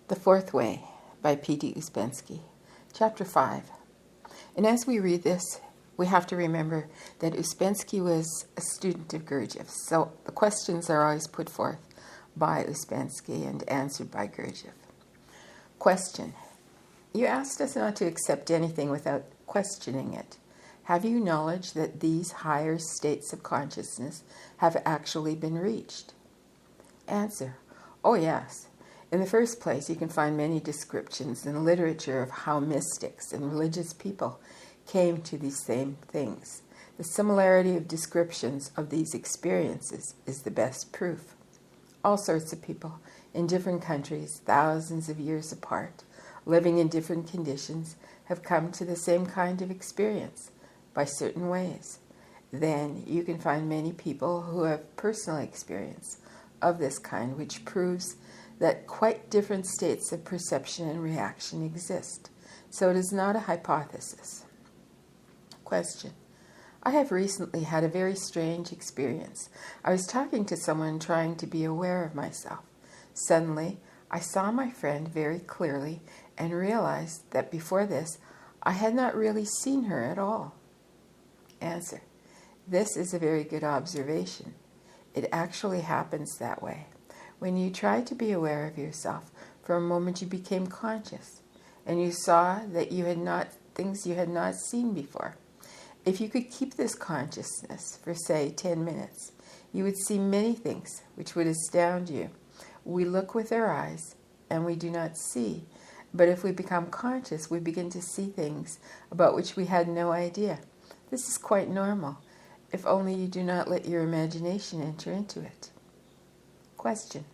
The Fourth Way by P.D. Ouspensky, Chapter 5. And as we read this, we have to remember that Ouspensky was a student of Gurdjieff, so the questions are always put forth by Ouspensky and answered by Gurdjieff. Question. You asked us not to accept anything without questioning it. Have you knowledge that these higher states of consciousness have actually been reached? Answer. Oh, yes. In the first place, you can find many descriptions in literature of how mystics and religious people came to these same things. The similarity of descriptions of these experiences is the best proof. All sorts of people in different countries, thousands of years apart, living in different conditions, have come to the same kind of experience by certain ways. Then you can find many people who have personal experience of this kind, which proves that quite different states of perception and reaction exist. So it is not a hypothesis. Question. I have recently had a very strange experience. I was talking to someone trying to be aware of myself. Suddenly, I saw my friend very clearly and realized that before this, I had not really seen her at all. Answer. This is a very good observation. It actually happens that way. When you tried to be aware of yourself, for a moment you became conscious, and you saw that you had not things you had not seen before. If you could keep this consciousness for, say, 10 minutes, you would see many things which would astound you. We look with our eyes, and we do not see. But if we become conscious, we begin to see things about which we had no idea. This is quite normal, if only you do not let your imagination enter into it. Question.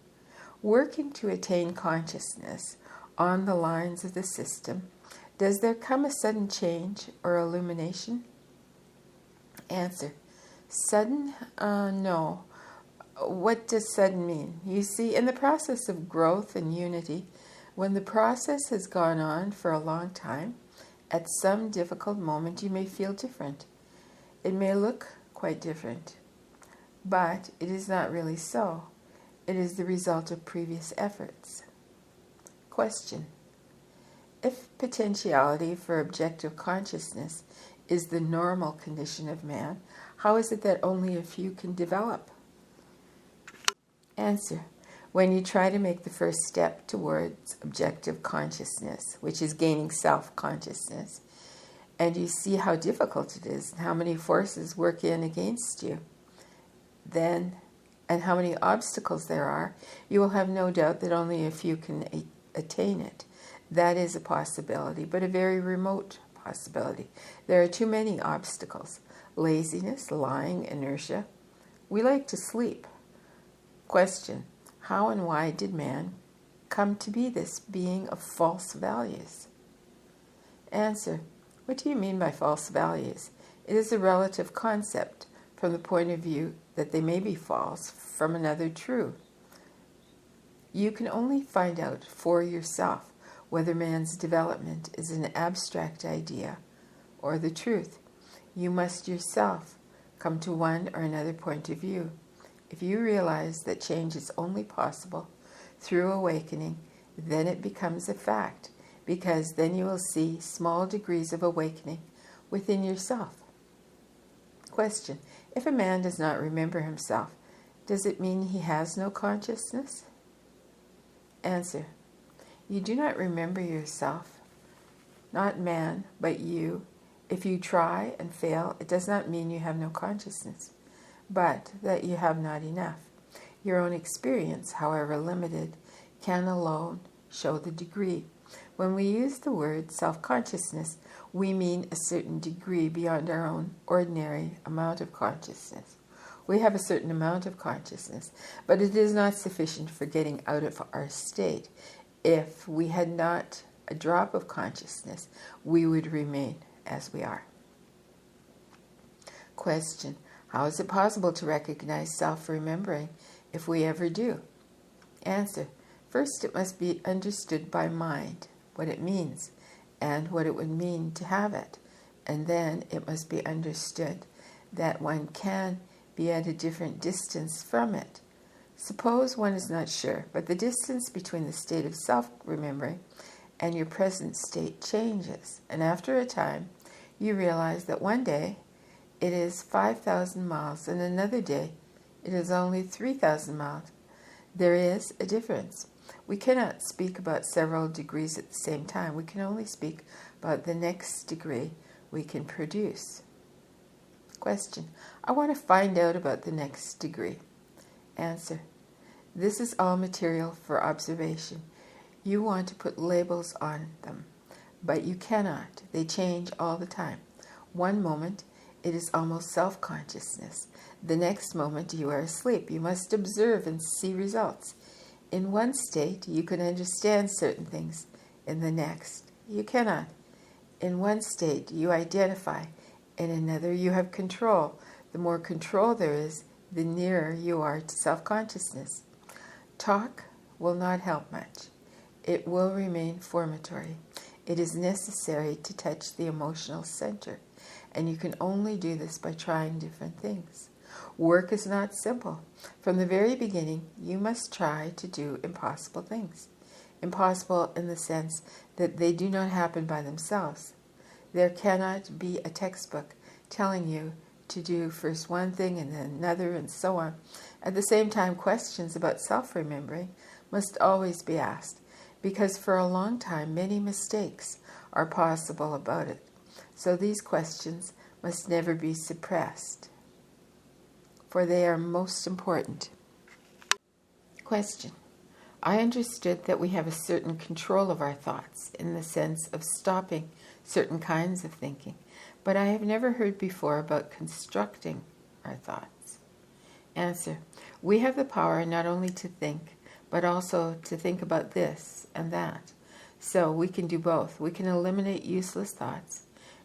Working to attain consciousness on the lines of the system, does there come a sudden change or illumination? Answer. Sudden? No. What does sudden mean? You see, in the process of growth and unity, when the process has gone on for a long time, at some difficult moment you may feel different. It may look quite different, but it is not really so. It is the result of previous efforts. Question. If potentiality for objective consciousness is the normal condition of man, how is it that only a few can develop? Answer. When you try to make the first step towards objective consciousness, which is gaining self-consciousness, and you see how difficult it is and how many forces work in against you, and how many obstacles there are, you will have no doubt that only a few can attain it. That is a possibility, but a very remote possibility. There are too many obstacles. Laziness, lying, inertia. We like to sleep. Question. How and why did man come to be this being of false values? Answer. What do you mean by false values? It is a relative concept from the point of view that they may be false from another true. You can only find out for yourself whether man's development is an abstract idea or the truth. You must yourself come to one or another point of view. If you realize that change is only possible through awakening, then it becomes a fact, because then you will see small degrees of awakening within yourself. Question. If a man does not remember himself, does it mean he has no consciousness? Answer. You do not remember yourself, not man, but you. If you try and fail, it does not mean you have no consciousness, but that you have not enough. Your own experience, however limited, can alone show the degree. When we use the word self-consciousness, we mean a certain degree beyond our own ordinary amount of consciousness. We have a certain amount of consciousness, but it is not sufficient for getting out of our state. If we had not a drop of consciousness, we would remain as we are. Question. How is it possible to recognize self-remembering if we ever do? Answer. First, it must be understood by mind, what it means, and what it would mean to have it. And then it must be understood that one can be at a different distance from it. Suppose one is not sure, but the distance between the state of self-remembering and your present state changes, and after a time, you realize that one day it is 5,000 miles, and another day it is only 3,000 miles. There is a difference. We cannot speak about several degrees at the same time. We can only speak about the next degree we can produce. Question. I want to find out about the next degree. Answer. This is all material for observation. You want to put labels on them, but you cannot. They change all the time. One moment, it is almost self-consciousness. The next moment, you are asleep. You must observe and see results. In one state, you can understand certain things. In the next, you cannot. In one state, you identify. In another, you have control. The more control there is, the nearer you are to self-consciousness. Talk will not help much. It will remain formatory. It is necessary to touch the emotional center, and you can only do this by trying different things. Work is not simple. From the very beginning, you must try to do impossible things. Impossible in the sense that they do not happen by themselves. There cannot be a textbook telling you to do first one thing and then another and so on. At the same time, questions about self-remembering must always be asked, because for a long time many mistakes are possible about it. So these questions must never be suppressed, for they are most important. Question. I understood that we have a certain control of our thoughts in the sense of stopping certain kinds of thinking, but I have never heard before about constructing our thoughts. Answer. We have the power not only to think, but also to think about this and that. So we can do both. We can eliminate useless thoughts,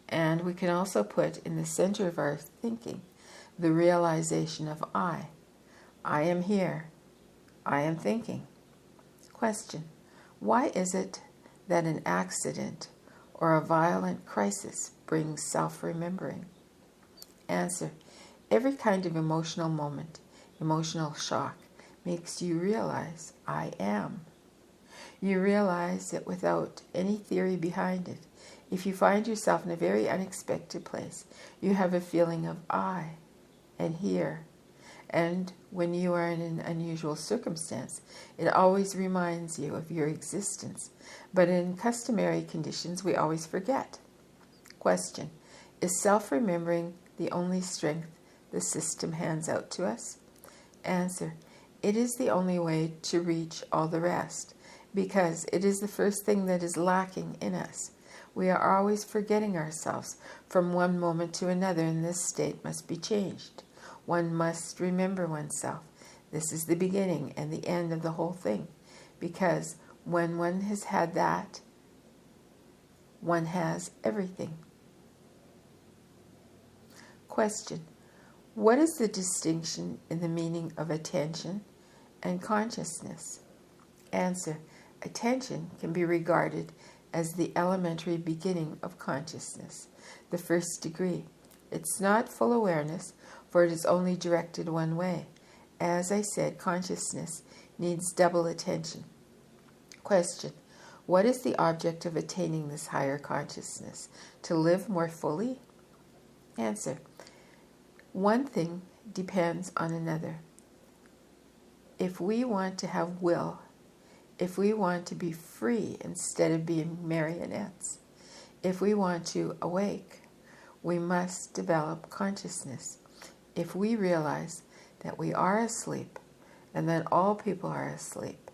and we can also put in the center of our thinking the realization of I. I am here. I am thinking. Question. Why is it that an accident or a violent crisis brings self-remembering? Answer. Every kind of emotional moment, emotional shock, makes you realize I am. You realize it without any theory behind it. If you find yourself in a very unexpected place, you have a feeling of I and here. And when you are in an unusual circumstance, it always reminds you of your existence. But in customary conditions, we always forget. Question. Is self-remembering the only strength the system hands out to us? Answer. It is the only way to reach all the rest, because it is the first thing that is lacking in us. We are always forgetting ourselves from one moment to another, and this state must be changed. One must remember oneself. This is the beginning and the end of the whole thing, because when one has had that, one has everything. Question. What is the distinction in the meaning of attention and consciousness? Answer. Attention can be regarded as the elementary beginning of consciousness, the first degree. It's not full awareness, for it is only directed one way. As I said, consciousness needs double attention. Question. What is the object of attaining this higher consciousness? To live more fully? Answer. One thing depends on another. If we want to have will, if we want to be free instead of being marionettes, if we want to awake, we must develop consciousness. If we realize that we are asleep and that all people are asleep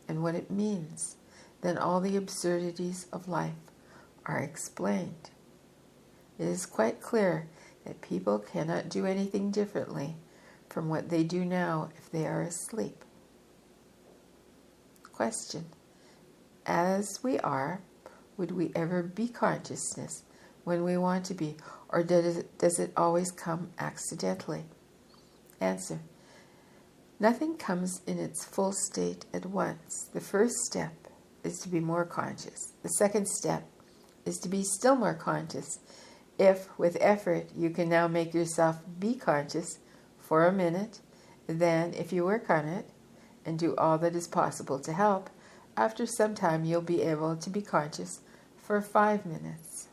and what it means, then all the absurdities of life are explained. It is quite clear that people cannot do anything differently from what they do now if they are asleep. Question. As we are, would we ever be consciousness when we want to be, or does it always come accidentally? Answer. Nothing comes in its full state at once. The first step is to be more conscious. The second step is to be still more conscious. If, with effort, you can now make yourself be conscious for a minute, then, if you work on it, and do all that is possible to help, after some time you'll be able to be conscious for 5 minutes.